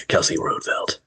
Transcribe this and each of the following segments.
Kelsey Roadfeldt.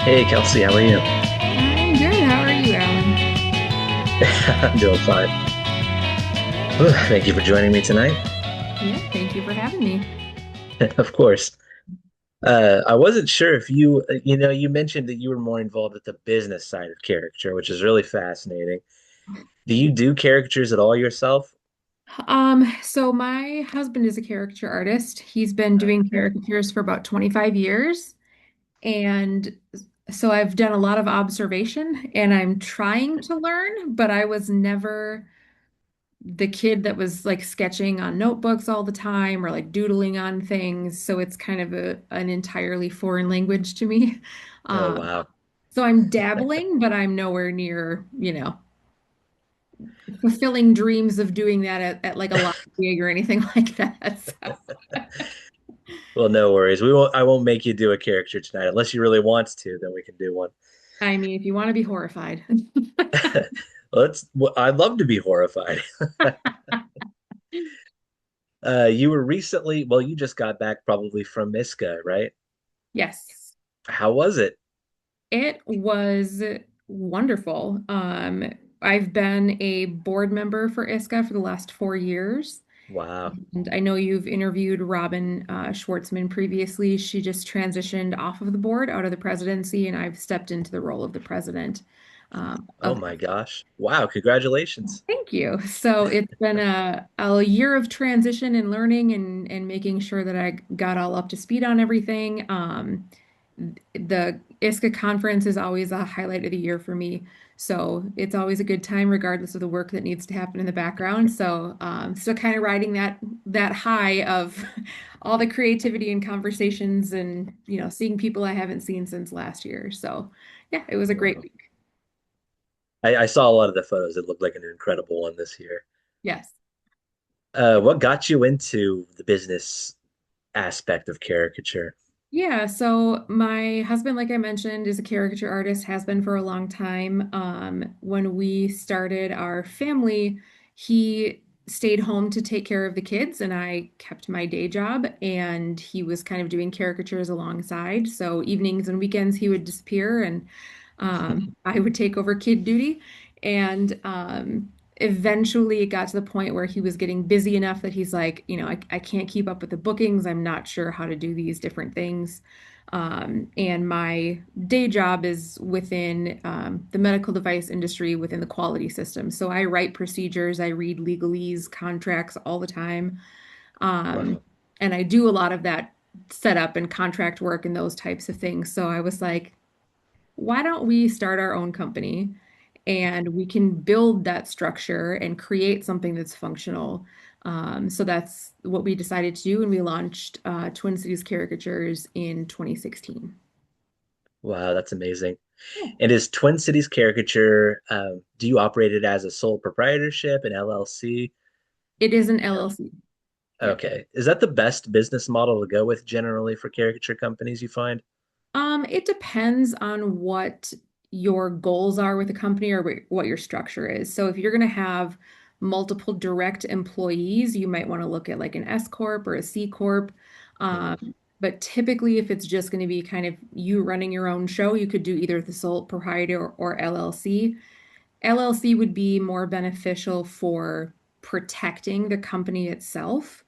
Hey, Kelsey, how are you? I'm good. How are you, Alan? I'm doing fine. Thank you for joining me tonight. Yeah, thank you for having me. Of course. I wasn't sure if you mentioned that you were more involved with the business side of caricature, which is really fascinating. Do you do caricatures at all yourself? So my husband is a caricature artist. He's been doing Okay. caricatures for about 25 years. And so I've done a lot of observation and I'm trying to learn, but I was never the kid that was like sketching on notebooks all the time or like doodling on things. So it's kind of an entirely foreign language to me. Oh, Um, wow. so I'm dabbling, but I'm nowhere near, fulfilling dreams of doing that at like a live gig or anything like that. So, Well, no worries. I won't make you do a caricature tonight unless you really want to, then we can do one. I mean, if you want to be horrified. I'd love to be horrified. You were recently, well, you just got back probably from ISCA, right? Yes, How was it? it was wonderful. I've been a board member for ISCA for the last 4 years. Wow. And I know you've interviewed Robin Schwartzman previously. She just transitioned off of the board out of the presidency, and I've stepped into the role of the president Oh of my gosh. Wow. Congratulations. Thank you. So it's been a year of transition and learning and making sure that I got all up to speed on everything. The ISCA conference is always a highlight of the year for me. So it's always a good time, regardless of the work that needs to happen in the background. So still kind of riding that high of all the creativity and conversations and seeing people I haven't seen since last year. So yeah, it was a great Wow. week. I saw a lot of the photos. It looked like an incredible one this year. Yes. What got you into the business aspect of caricature? Yeah, so my husband, like I mentioned, is a caricature artist, has been for a long time. When we started our family, he stayed home to take care of the kids, and I kept my day job, and he was kind of doing caricatures alongside. So evenings and weekends, he would disappear, and I would take over kid duty. And eventually it got to the point where he was getting busy enough that he's like, I can't keep up with the bookings. I'm not sure how to do these different things. And my day job is within the medical device industry within the quality system. So I write procedures, I read legalese, contracts all the time. Um, Wow. and I do a lot of that setup and contract work and those types of things. So I was like, why don't we start our own company and we can build that structure and create something that's functional. So that's what we decided to do, and we launched Twin Cities Caricatures in 2016. Wow, that's amazing. Yeah. And is Twin Cities Caricature, do you operate it as a sole proprietorship, an LLC? It is an No. LLC. Yep. Okay. Is that the best business model to go with generally for caricature companies you find? It depends on what your goals are with the company or what your structure is. So if you're going to have multiple direct employees, you might want to look at like an S corp or a C corp. Hmm. But typically, if it's just going to be kind of you running your own show, you could do either the sole proprietor or LLC. LLC would be more beneficial for protecting the company itself,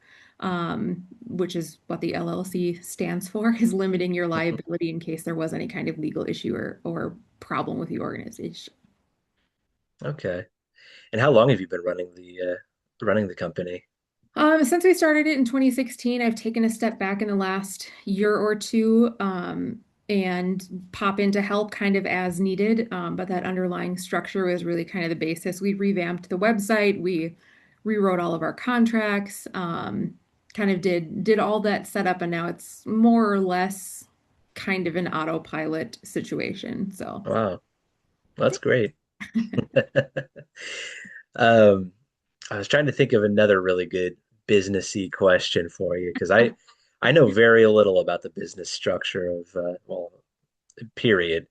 which is what the LLC stands for, is limiting your liability in case there was any kind of legal issue or problem with the organization. Okay. And how long have you been running the company? Since we started it in 2016, I've taken a step back in the last year or two, and pop in to help kind of as needed. But that underlying structure was really kind of the basis. We revamped the website, we rewrote all of our contracts, kind of did all that setup, and now it's more or less kind of an autopilot situation. So, Wow, that's great. Um, I was trying to think of another really good businessy question for you because I know very little about the business structure of well, period.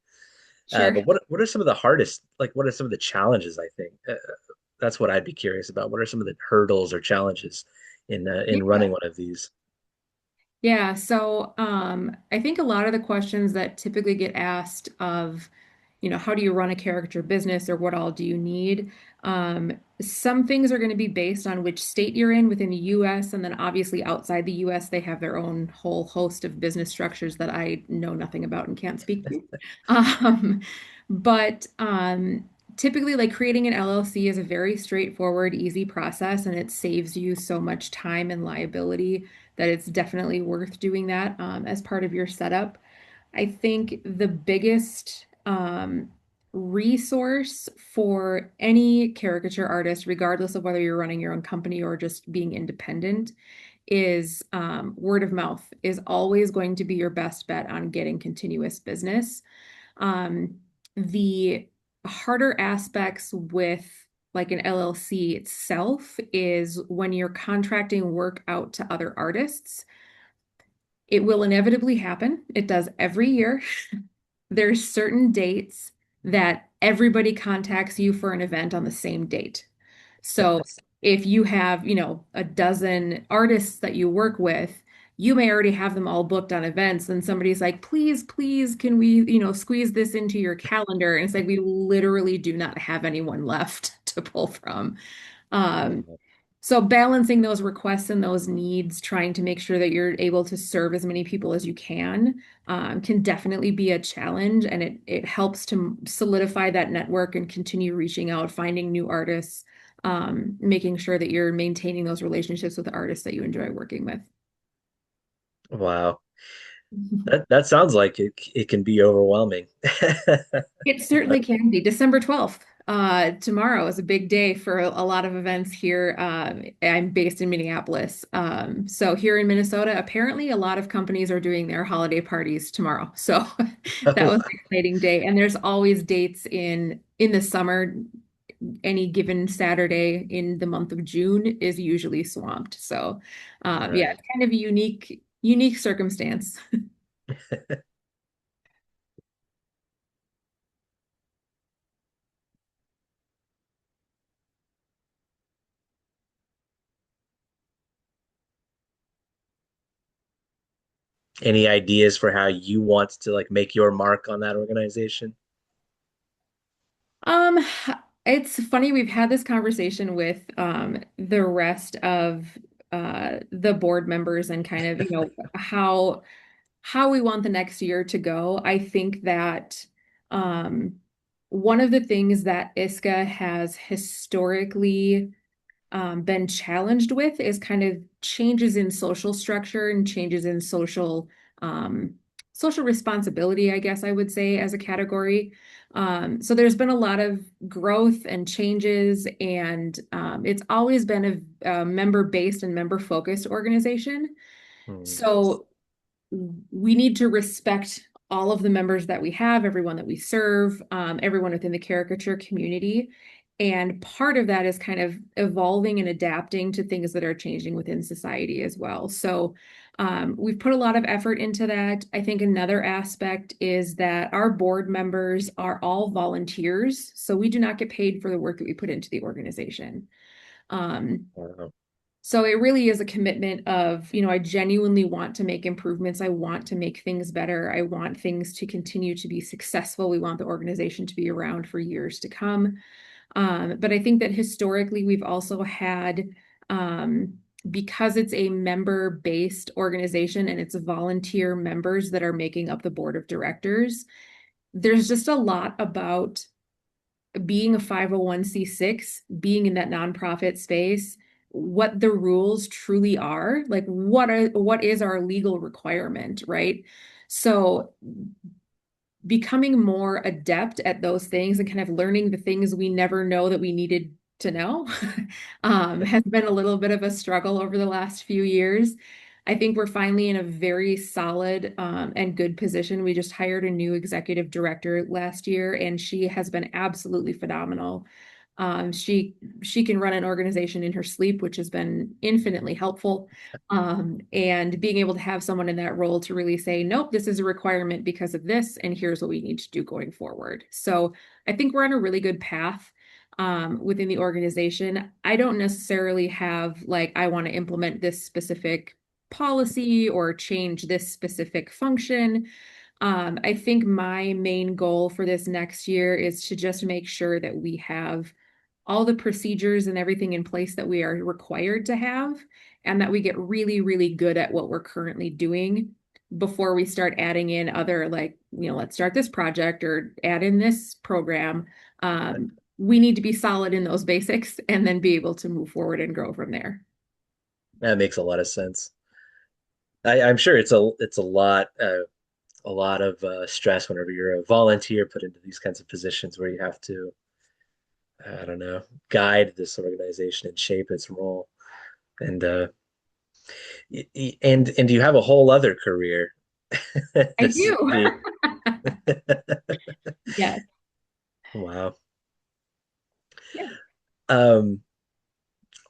sure. But what are some of the hardest, like what are some of the challenges, I think? That's what I'd be curious about. What are some of the hurdles or challenges in Yeah. running one of these? Yeah, so I think a lot of the questions that typically get asked of, how do you run a caricature business or what all do you need? Some things are going to be based on which state you're in within the US, and then obviously outside the US, they have their own whole host of business structures that I know nothing about and can't speak to. Um, but typically, like creating an LLC is a very straightforward, easy process, and it saves you so much time and liability that it's definitely worth doing that as part of your setup. I think the biggest resource for any caricature artist, regardless of whether you're running your own company or just being independent, is word of mouth is always going to be your best bet on getting continuous business. Um, the harder aspects with like an LLC itself is when you're contracting work out to other artists. It will inevitably happen. It does every year. There's certain dates that everybody contacts you for an event on the same date. So if you have, a dozen artists that you work with, you may already have them all booked on events, and somebody's like, please, please, can we, squeeze this into your calendar? And it's like, we literally do not have anyone left to pull from. Um, Wow. so balancing those requests and those needs, trying to make sure that you're able to serve as many people as you can definitely be a challenge, and it helps to solidify that network and continue reaching out, finding new artists, making sure that you're maintaining those relationships with the artists that you enjoy working with. Wow. That sounds like it can be overwhelming. It certainly can be. December 12th. Tomorrow is a big day for a lot of events here. I'm based in Minneapolis. So here in Minnesota, apparently a lot of companies are doing their holiday parties tomorrow. So that was Oh, an exciting day. And there's always dates in the summer. Any given Saturday in the month of June is usually swamped. So yeah, right. it's kind of a unique circumstance. Any ideas for how you want to like make your mark on that organization? Um, it's funny, we've had this conversation with the rest of the board members and kind of, how we want the next year to go. I think that um one of the things that ISCA has historically been challenged with is kind of changes in social structure and changes in social responsibility, I guess I would say, as a category. So there's been a lot of growth and changes, and it's always been a member-based and member-focused organization. Hmm. So we need to respect all of the members that we have, everyone that we serve, everyone within the caricature community. And part of that is kind of evolving and adapting to things that are changing within society as well. So we've put a lot of effort into that. I think another aspect is that our board members are all volunteers. So we do not get paid for the work that we put into the organization. Um, Wow. so it really is a commitment of, I genuinely want to make improvements. I want to make things better. I want things to continue to be successful. We want the organization to be around for years to come. But I think that historically we've also had, because it's a member-based organization and it's volunteer members that are making up the board of directors, there's just a lot about being a 501(c)(6), being in that nonprofit space, what the rules truly are, like what is our legal requirement, right? So becoming more adept at those things and kind of learning the things we never know that we needed to know has been a little bit of a struggle over the last few years. I think we're finally in a very solid and good position. We just hired a new executive director last year, and she has been absolutely phenomenal. She can run an organization in her sleep, which has been infinitely helpful. And being able to have someone in that role to really say, nope, this is a requirement because of this, and here's what we need to do going forward. So I think we're on a really good path within the organization. I don't necessarily have like, I want to implement this specific policy or change this specific function. I think my main goal for this next year is to just make sure that we have all the procedures and everything in place that we are required to have, and that we get really, really good at what we're currently doing before we start adding in other, like, let's start this project or add in this program. We need to be solid in those basics and then be able to move forward and grow from there. That makes a lot of sense. I'm sure it's a lot of stress whenever you're a volunteer put into these kinds of positions where you have to, I don't know, guide this organization and shape its role. And and you have a whole other career. I This do. be Yes. wow. Yeah. Um,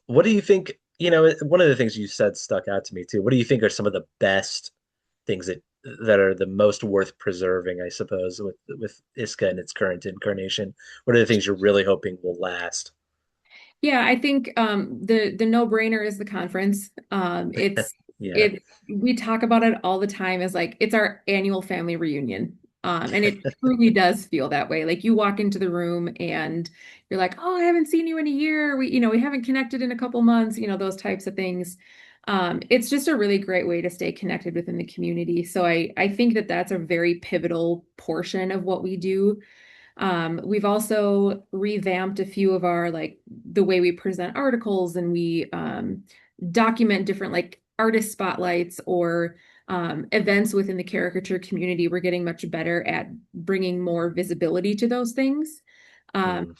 what do you think? One of the things you said stuck out to me too. What do you think are some of the best things that are the most worth preserving, I suppose, with ISCA in its current incarnation? What are the things you're really hoping will last? Yeah, I think the no-brainer is the conference. Yeah. It we talk about it all the time as like it's our annual family reunion. And it truly does feel that way. Like you walk into the room and you're like, "Oh, I haven't seen you in a year. We haven't connected in a couple months," those types of things. It's just a really great way to stay connected within the community. So I think that that's a very pivotal portion of what we do. We've also revamped a few of our like the way we present articles, and we document different like artist spotlights or events within the caricature community. We're getting much better at bringing more visibility to those things. Um, Mm,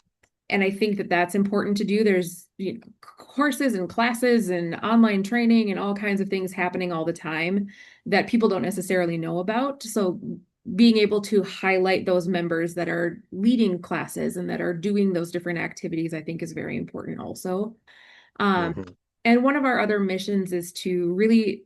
and I think that that's important to do. There's courses and classes and online training and all kinds of things happening all the time that people don't necessarily know about. So being able to highlight those members that are leading classes and that are doing those different activities, I think is very important also. Um, mhm. and one of our other missions is to really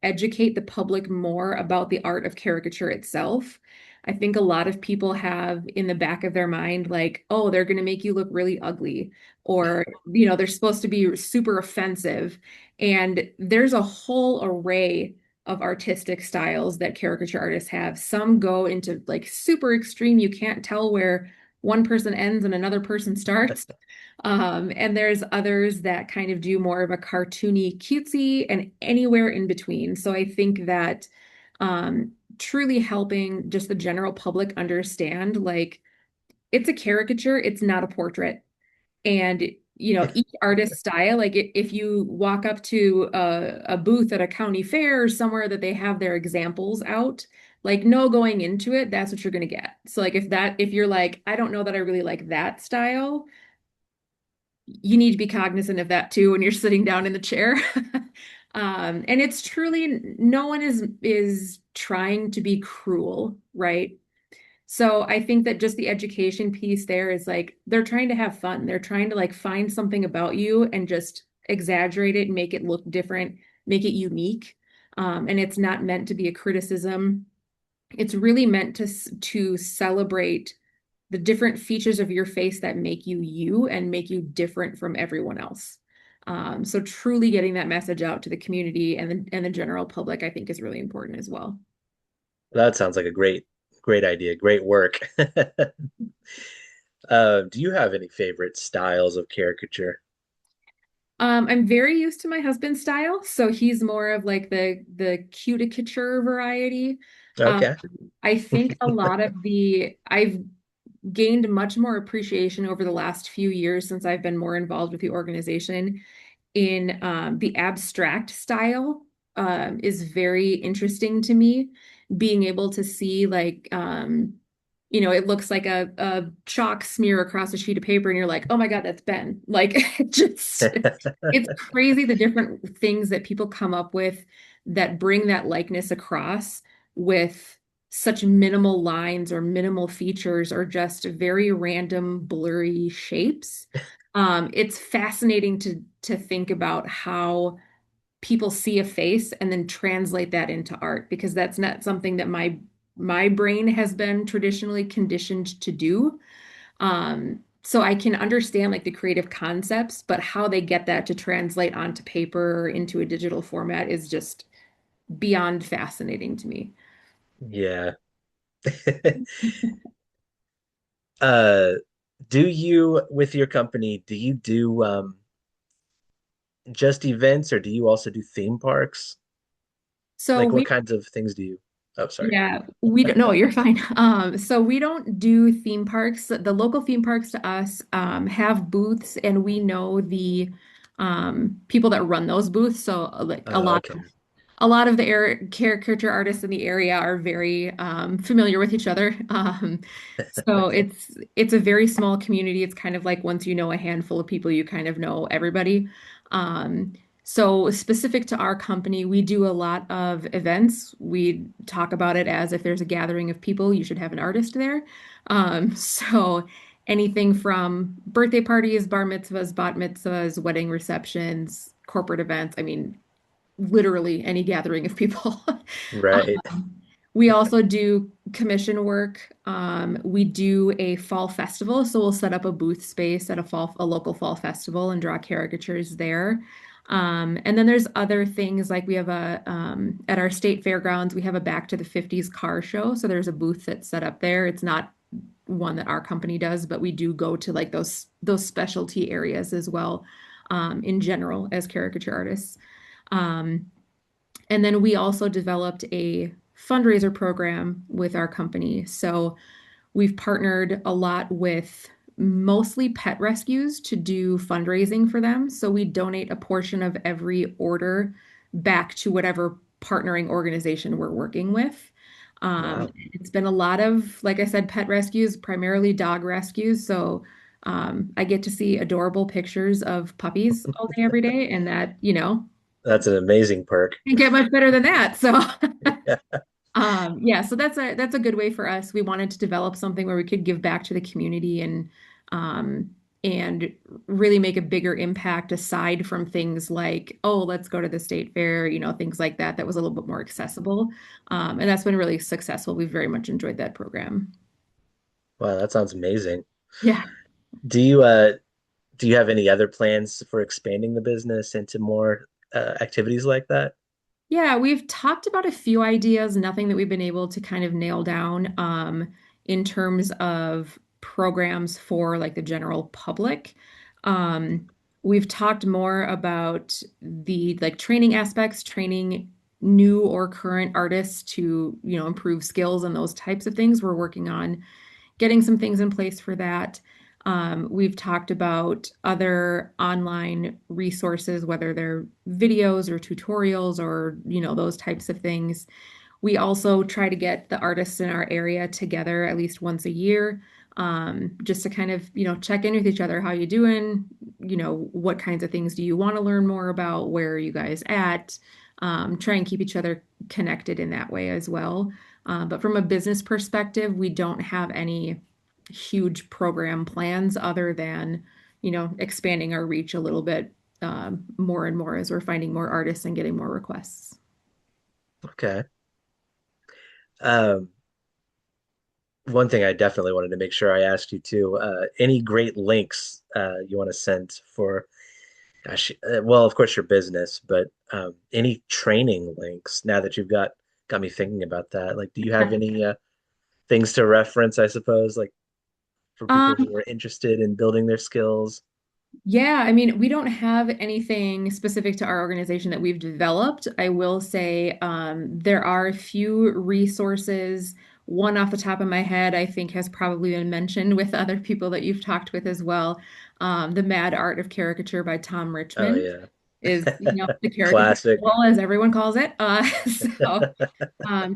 educate the public more about the art of caricature itself. I think a lot of people have in the back of their mind, like, oh, they're going to make you look really ugly, or, they're supposed to be super offensive. And there's a whole array of artistic styles that caricature artists have. Some go into like super extreme, you can't tell where one person ends and another person starts. And there's others that kind of do more of a cartoony, cutesy, and anywhere in between. So I think that truly helping just the general public understand like it's a caricature, it's not a portrait. And each artist style, like if you walk up to a booth at a county fair or somewhere that they have their examples out, like no going into it, that's what you're going to get. So like if you're like, I don't know that I really like that style, you need to be cognizant of that too when you're sitting down in the chair. And it's truly no one is trying to be cruel, right? So I think that just the education piece there is like they're trying to have fun. They're trying to like find something about you and just exaggerate it and make it look different, make it unique. And it's not meant to be a criticism. It's really meant to celebrate the different features of your face that make you you and make you different from everyone else. So truly getting that message out to the community and the general public, I think is really important as well. That sounds like a great idea. Great work. Do you have any favorite styles of caricature? I'm very used to my husband's style, so he's more of like the cuticature variety. Um, Okay. I think I've gained much more appreciation over the last few years since I've been more involved with the organization in the abstract style is very interesting to me. Being able to see it looks like a chalk smear across a sheet of paper, and you're like, oh my God, that's Ben. Like, it's crazy the different things that people come up with that bring that likeness across with such minimal lines or minimal features or just very random blurry shapes. It's fascinating to think about how people see a face and then translate that into art because that's not something that my brain has been traditionally conditioned to do. So I can understand like the creative concepts, but how they get that to translate onto paper or into a digital format is just beyond fascinating to me. Yeah. Uh, do you, with your company, do you do just events or do you also do theme parks? So Like what we kinds of things do you? Oh, sorry. Yeah, we don't, no, you're fine. So we don't do theme parks. The local theme parks to us have booths, and we know the people that run those booths. So like Okay. a lot of the caricature artists in the area are very familiar with each other. So it's a very small community. It's kind of like once you know a handful of people, you kind of know everybody. Um, so specific to our company, we do a lot of events. We talk about it as if there's a gathering of people, you should have an artist there. So anything from birthday parties, bar mitzvahs, bat mitzvahs, wedding receptions, corporate events. I mean, literally any gathering of people. Right. We also do commission work. We do a fall festival, so we'll set up a booth space at a local fall festival and draw caricatures there. And then there's other things like we have at our state fairgrounds, we have a Back to the 50s car show. So there's a booth that's set up there. It's not one that our company does, but we do go to like those specialty areas as well, in general as caricature artists. Um, and then we also developed a fundraiser program with our company. So we've partnered a lot with mostly pet rescues to do fundraising for them. So we donate a portion of every order back to whatever partnering organization we're working with. Wow. It's been a lot of, like I said, pet rescues, primarily dog rescues. So I get to see adorable pictures of puppies all day, every day. And that, That's an amazing perk. can't get much better than that. So Yeah. yeah, so that's a good way for us. We wanted to develop something where we could give back to the community um and really make a bigger impact aside from things like, oh, let's go to the state fair, things like that that was a little bit more accessible. And that's been really successful. We've very much enjoyed that program. Wow, that sounds amazing. Yeah. Do you have any other plans for expanding the business into more activities like that? Yeah, we've talked about a few ideas, nothing that we've been able to kind of nail down in terms of programs for like the general public. Um, we've talked more about the like training aspects, training new or current artists to, improve skills and those types of things. We're working on getting some things in place for that. We've talked about other online resources, whether they're videos or tutorials or, those types of things. We also try to get the artists in our area together at least once a year, just to kind of, check in with each other. How you doing? What kinds of things do you want to learn more about? Where are you guys at? Try and keep each other connected in that way as well. But from a business perspective, we don't have any huge program plans other than, expanding our reach a little bit more and more as we're finding more artists and getting more requests. Okay. Um, one thing I definitely wanted to make sure I asked you too, any great links you want to send for, gosh, well, of course your business, but any training links now that you've got me thinking about that. Like, do you have any things to reference, I suppose, like for people Um, who are interested in building their skills? Yeah, I mean, we don't have anything specific to our organization that we've developed. I will say there are a few resources. One off the top of my head, I think has probably been mentioned with other people that you've talked with as well. The Mad Art of Caricature by Tom Oh Richmond yeah, is, the caricature classic. wall, as everyone calls it.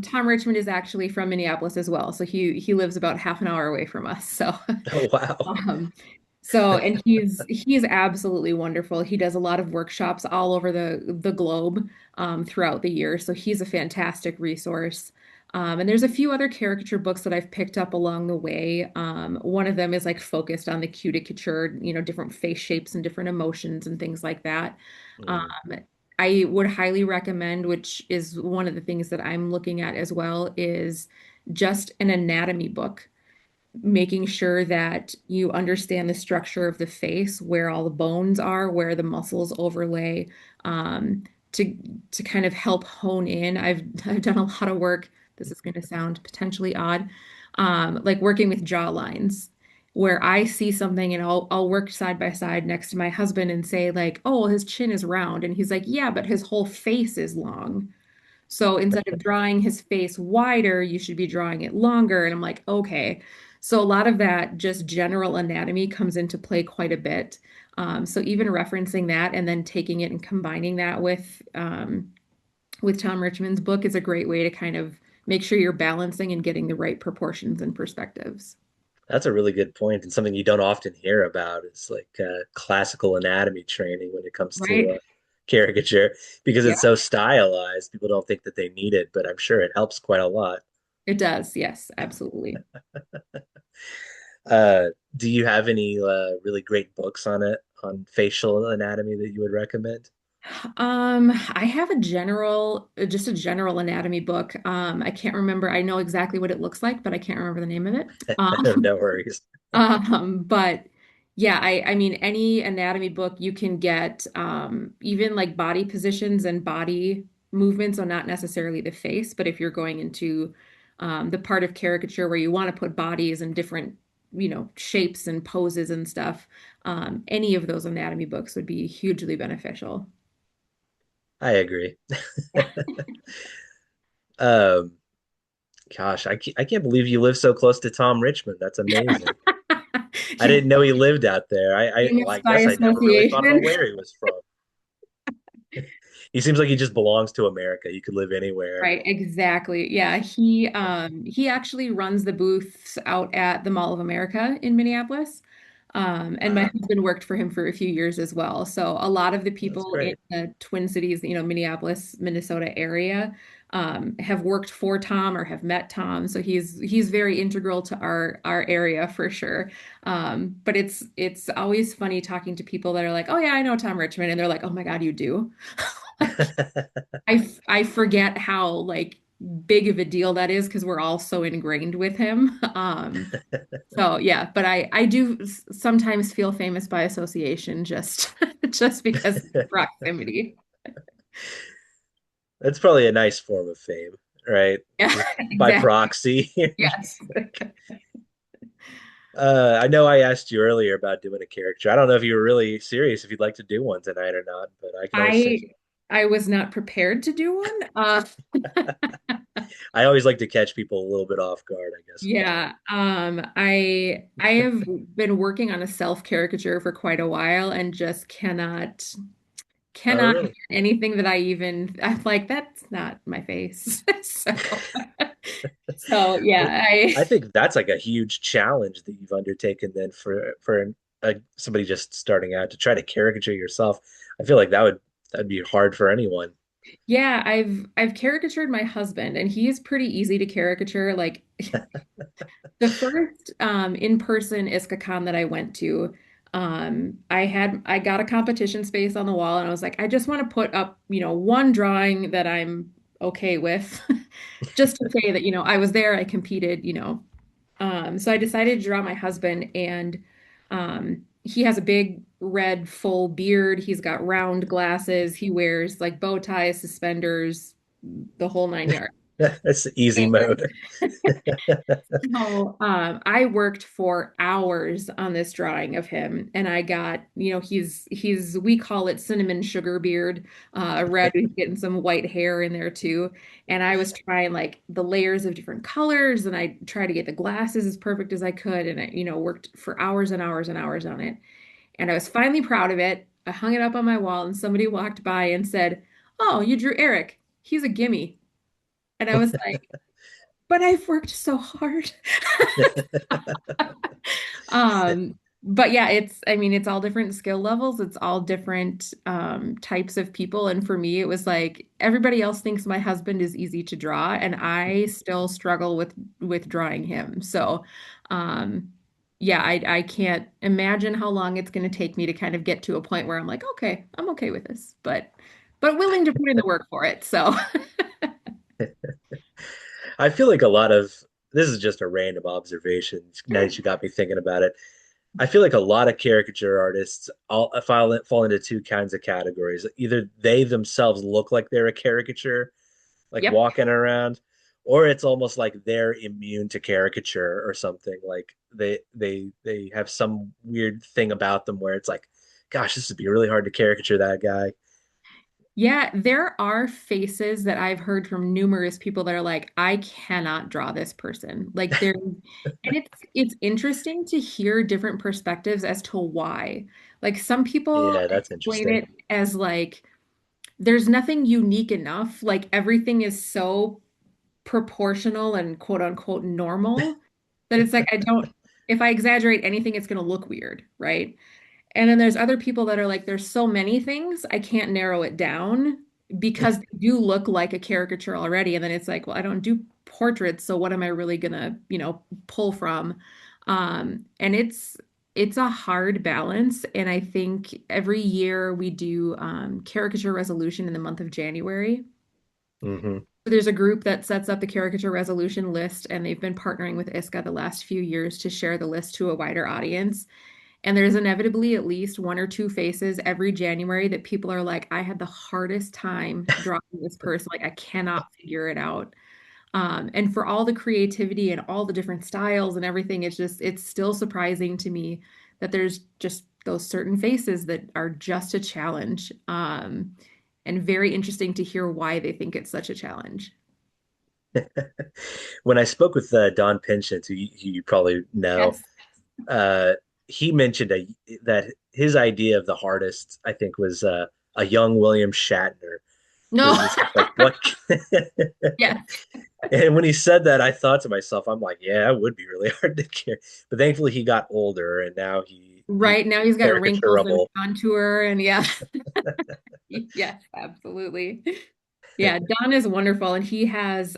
Tom Richmond is actually from Minneapolis as well, so he lives about half an hour away from us. So Oh wow, um, and he's absolutely wonderful. He does a lot of workshops all over the globe throughout the year. So he's a fantastic resource. And there's a few other caricature books that I've picked up along the way. One of them is like focused on the cuticature, different face shapes and different emotions and things like that. Um, mm, I would highly recommend, which is one of the things that I'm looking at as well, is just an anatomy book, making sure that you understand the structure of the face, where all the bones are, where the muscles overlay, um, to kind of help hone in. I've done a lot of work. This is going to sound potentially odd, like working with jaw lines, where I see something and I'll work side by side next to my husband and say like, oh, his chin is round, and he's like, yeah, but his whole face is long. So instead of drawing his face wider, you should be drawing it longer. And I'm like, okay. So a lot of that just general anatomy comes into play quite a bit. So even referencing that and then taking it and combining that with Tom Richmond's book is a great way to kind of make sure you're balancing and getting the right proportions and perspectives. that's a really good point, and something you don't often hear about is like classical anatomy training when it comes to Right? caricature, because Yeah, it's so stylized. People don't think that they need it, but I'm sure it helps quite a lot. it does. Yes, absolutely. Uh, do you have any really great books on it, on facial anatomy that you would recommend? I have just a general anatomy book. I can't remember. I know exactly what it looks like, but I can't remember the name of it. No worries. But yeah, I mean, any anatomy book you can get, even like body positions and body movements are not necessarily the face, but if you're going into the part of caricature where you want to put bodies and different, shapes and poses and stuff, any of those anatomy books would be hugely beneficial. I agree. Um, Gosh, I can't believe you live so close to Tom Richmond. That's amazing. I Yeah, didn't know he lived out there. Well, famous I by guess I never really thought about association. where he was from. He seems like he just belongs to America. He could live anywhere. Right, exactly. Yeah, he actually runs the booths out at the Mall of America in Minneapolis. And my Ah, husband worked for him for a few years as well. So a lot of the that's people in great. the Twin Cities, Minneapolis, Minnesota area, have worked for Tom or have met Tom. So he's very integral to our area for sure. But it's always funny talking to people that are like, "Oh yeah, I know Tom Richmond," and they're like, "Oh my God, you do?" Like, I forget how like big of a deal that is because we're all so ingrained with him. So yeah, but I do sometimes feel famous by association just just because of proximity. That's probably a nice form of fame, right? Yeah, Just by exactly. proxy. Yes. I know I asked you earlier about doing a character. I don't know if you were really serious if you'd like to do one tonight or not, but I can always send I you. I was not prepared to do one. I always like to catch people a little bit off guard, I guess. Yeah, I have been working on a self caricature for quite a while and just Oh, cannot really? anything that I'm like, that's not my face. So Well, yeah, I think that's like a huge challenge that you've undertaken then for somebody just starting out to try to caricature yourself. I feel like that'd be hard for anyone. yeah, I've caricatured my husband and he is pretty easy to caricature. Like the first in-person ISCACon that I went to, I got a competition space on the wall and I was like, I just want to put up, one drawing that I'm okay with, just to say that, I was there, I competed. So I decided to draw my husband, and he has a big red full beard. He's got round glasses. He wears like bow ties, suspenders, the whole nine yards. That's the easy And mode. so I worked for hours on this drawing of him, and I got, he's we call it cinnamon sugar beard, red. He's getting some white hair in there too. And I was trying like the layers of different colors, and I tried to get the glasses as perfect as I could, and I, worked for hours and hours and hours on it. And I was finally proud of it. I hung it up on my wall, and somebody walked by and said, "Oh, you drew Eric. He's a gimme." And I was like, but I've worked so hard. But yeah, I mean, it's all different skill levels. It's all different types of people. And for me, it was like everybody else thinks my husband is easy to draw, and I still struggle with drawing him. So, um, yeah, I can't imagine how long it's going to take me to kind of get to a point where I'm like, okay, I'm okay with this, but willing to put in the work for it. So, I feel like a lot of this is just a random observation. Now that you got me thinking about it, I feel like a lot of caricature artists all fall into two kinds of categories. Either they themselves look like they're a caricature, like yep. walking around, or it's almost like they're immune to caricature or something. Like they have some weird thing about them where it's like, gosh, this would be really hard to caricature that guy. Yeah, there are faces that I've heard from numerous people that are like, I cannot draw this person. Like there, and it's interesting to hear different perspectives as to why. Like some people Yeah, that's explain interesting. it as like there's nothing unique enough. Like everything is so proportional and quote unquote normal that it's like I don't, if I exaggerate anything, it's going to look weird, right? And then there's other people that are like, there's so many things, I can't narrow it down because they do look like a caricature already. And then it's like, well, I don't do portraits, so what am I really gonna, pull from? And it's a hard balance. And I think every year we do caricature resolution in the month of January. Hmm. So there's a group that sets up the caricature resolution list, and they've been partnering with ISCA the last few years to share the list to a wider audience. And there's inevitably at least one or two faces every January that people are like, I had the hardest time drawing this person. Like, I cannot figure it out. And for all the creativity and all the different styles and everything, it's still surprising to me that there's just those certain faces that are just a challenge. And very interesting to hear why they think it's such a challenge. When I spoke with Don Pinsent, who you probably know, Yes. uh, he mentioned that his idea of the hardest, I think, was a young William Shatner. No. Because it's like, what? Yes. And when he said that, I thought to myself, I'm like, yeah, it would be really hard to carry. But thankfully, he got older, and now he's Right now he's got wrinkles and caricaturable. contour and yeah. Yes, absolutely. Yeah, Don is wonderful and he has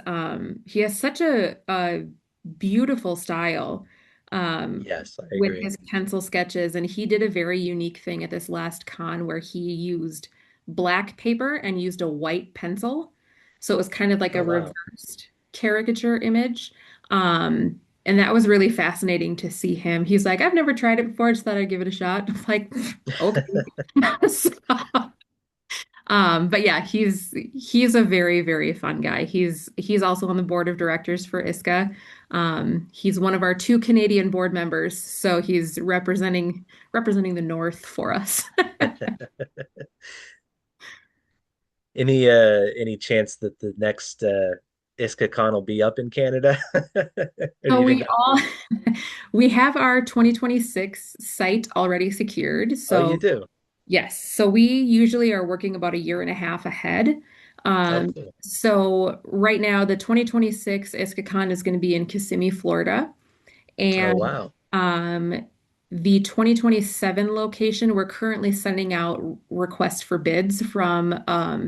such a beautiful style Yes, I with agree. his pencil sketches, and he did a very unique thing at this last con where he used black paper and used a white pencil. So it was kind of like Oh a wow. reversed caricature image. And that was really fascinating to see him. He's like, I've never tried it before, I just thought I'd give it a shot. I'm like, okay. So, but yeah, he's a very, very fun guy. He's also on the board of directors for ISCA. He's one of our two Canadian board members, so he's representing the North for us. Any chance that the next ISCACon will be up in Canada? Or do So you think we that'll all be? we have our 2026 site already secured. Oh, you So do. yes, so we usually are working about a year and a half ahead. Oh, Um, cool. so right now, the 2026 ISCACon is going to be in Kissimmee, Florida. Oh, And wow. um, the 2027 location, we're currently sending out requests for bids from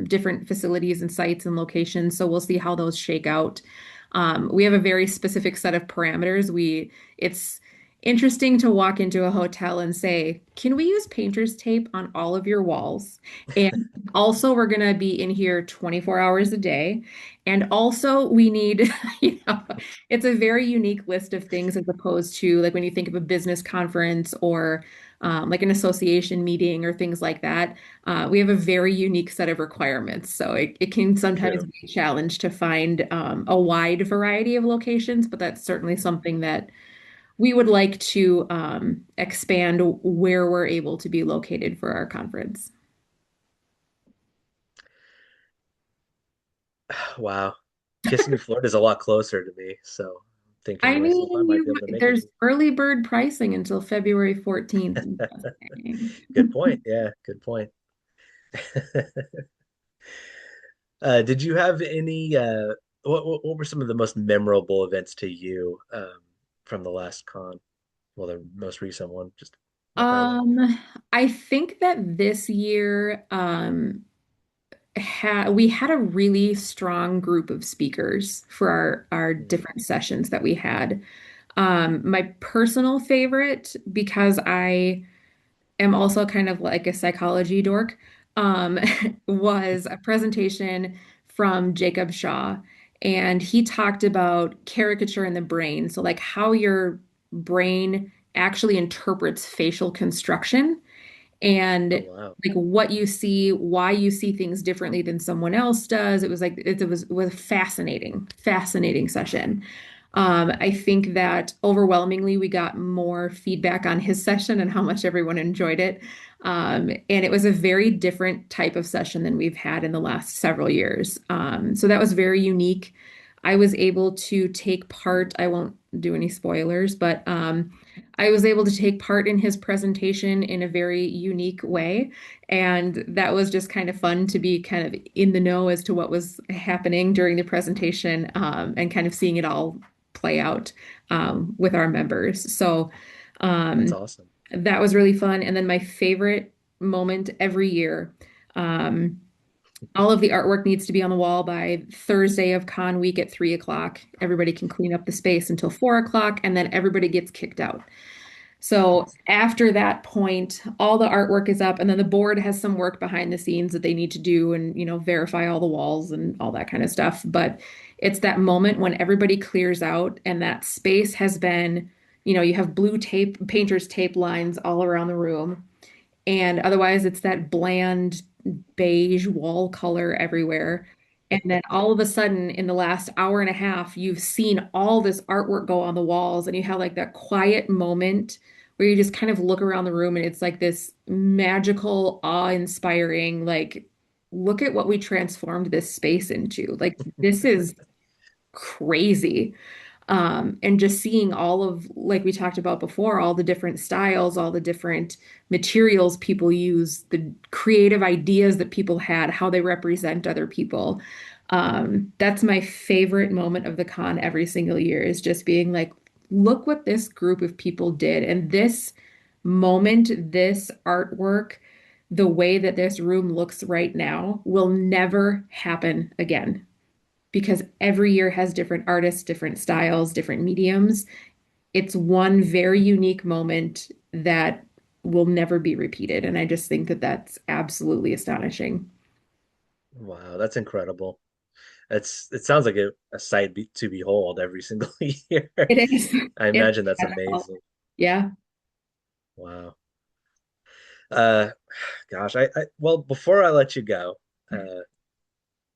different facilities and sites and locations. So we'll see how those shake out. We have a very specific set of parameters. It's interesting to walk into a hotel and say, "Can we use painter's tape on all of your walls?" And also, we're going to be in here 24 hours a day. And also, we need, you know, it's a very unique list of things as opposed to like when you think of a business conference or like an association meeting or things like that. We have a very unique set of requirements. So it can sometimes True. be a challenge to find a wide variety of locations, but that's certainly something that we would like to expand where we're able to be located for our conference. Wow. Kissimmee, Florida is a lot closer to me, so I'm thinking I to myself, I mean, might be able to make it. there's early bird pricing until February 14th. Just saying. Good point. Yeah, good point. Did you have any what were some of the most memorable events to you from the last con? Well, the most recent one, just that way. Um, I think that this year, we had a really strong group of speakers for our Mm. different sessions that we had. My personal favorite, because I am also kind of like a psychology dork, um, was a presentation from Jacob Shaw. And he talked about caricature in the brain. So, like how your brain actually interprets facial construction and Oh wow. like what you see, why you see things differently than someone else does. It was like it was a fascinating, fascinating session. I think that overwhelmingly we got more feedback on his session and how much everyone enjoyed it. And it was a very different type of session than we've had in the last several years. So that was very unique. I was able to take part, I won't do any spoilers, but I was able to take part in his presentation in a very unique way. And that was just kind of fun to be kind of in the know as to what was happening during the presentation and kind of seeing it all play out with our members. So That's um, awesome. that was really fun. And then my favorite moment every year. Um, all of the artwork needs to be on the wall by Thursday of con week at 3 o'clock. Everybody can clean up the space until 4 o'clock, and then everybody gets kicked out. So after that point, all the artwork is up, and then the board has some work behind the scenes that they need to do and, verify all the walls and all that kind of stuff. But it's that moment when everybody clears out and that space has been, you have blue tape, painter's tape lines all around the room. And otherwise, it's that bland beige wall color everywhere. And then all of a sudden, in the last hour and a half, you've seen all this artwork go on the walls, and you have like that quiet moment where you just kind of look around the room and it's like this magical, awe-inspiring, like, look at what we transformed this space into. Like, this is crazy. And just seeing all of, like we talked about before, all the different styles, all the different materials people use, the creative ideas that people had, how they represent other people. That's my favorite moment of the con every single year is just being like, look what this group of people did. And this moment, this artwork, the way that this room looks right now will never happen again because every year has different artists, different styles, different mediums. It's one very unique moment that will never be repeated. And I just think that that's absolutely astonishing. Wow, that's incredible. It sounds like a sight to behold every single year. It is. I It's imagine that's magical. amazing. Yeah. Wow. Uh, gosh, well, before I let you go, uh,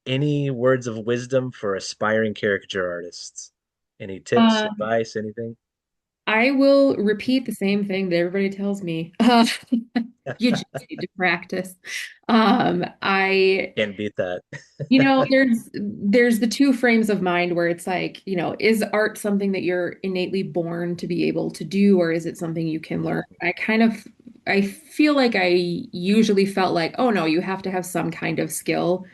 any words of wisdom for aspiring caricature artists? Any tips, Um, advice, anything? I will repeat the same thing that everybody tells me. You just need to practice. I Can't beat that. there's the two frames of mind where it's like, is art something that you're innately born to be able to do, or is it something you can learn? Mhm. I feel like I usually felt like, oh no, you have to have some kind of skill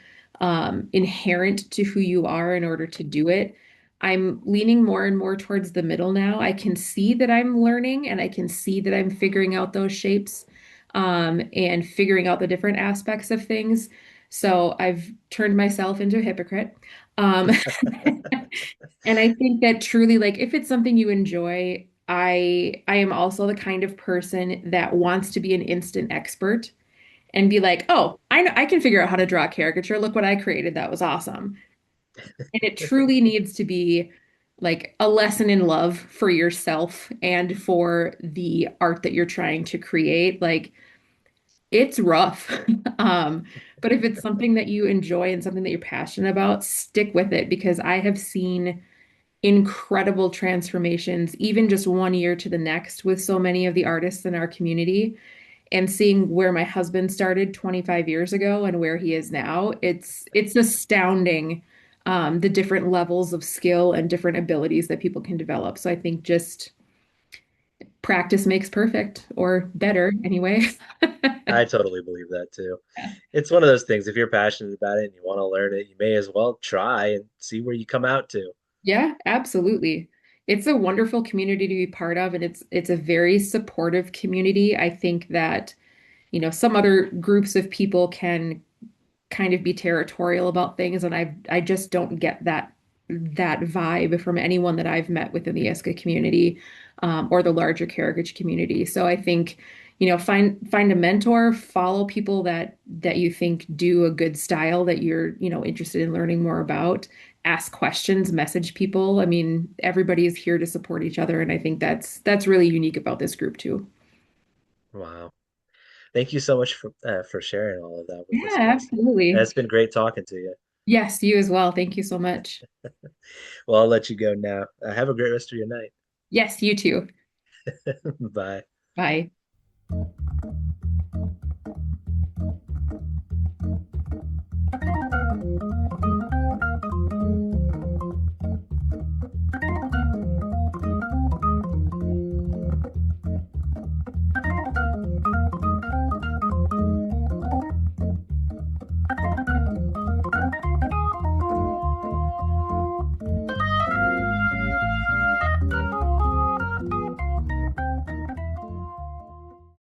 inherent to who you are in order to do it. I'm leaning more and more towards the middle now. I can see that I'm learning and I can see that I'm figuring out those shapes and figuring out the different aspects of things. So I've turned myself into a hypocrite. Um, and I think that truly, like, if it's something you enjoy, I am also the kind of person that wants to be an instant expert and be like, "Oh, I can figure out how to draw a caricature. Look what I created. That was awesome." And it truly needs to be like a lesson in love for yourself and for the art that you're trying to create. Like it's rough. Um, but if it's something that you enjoy and something that you're passionate about, stick with it because I have seen incredible transformations, even just one year to the next, with so many of the artists in our community. And seeing where my husband started 25 years ago and where he is now, it's astounding, the different levels of skill and different abilities that people can develop. So I think just practice makes perfect, or better anyway. I totally believe that too. It's one of those things. If you're passionate about it and you want to learn it, you may as well try and see where you come out to. Yeah, absolutely. It's a wonderful community to be part of, and it's a very supportive community. I think that, some other groups of people can kind of be territorial about things, and I just don't get that vibe from anyone that I've met within the ISCA community, or the larger Caricature community. So I think, find a mentor, follow people that you think do a good style that you're, interested in learning more about. Ask questions, message people. I mean, everybody is here to support each other, and I think that's really unique about this group too. Wow. Thank you so much for sharing all of that with Yeah, us, Kelsey. absolutely. It's been great talking to you. Yes, you as well. Thank you so much. Well, I'll let you go now. Have a great rest of your night. Yes, you too. Bye. Bye.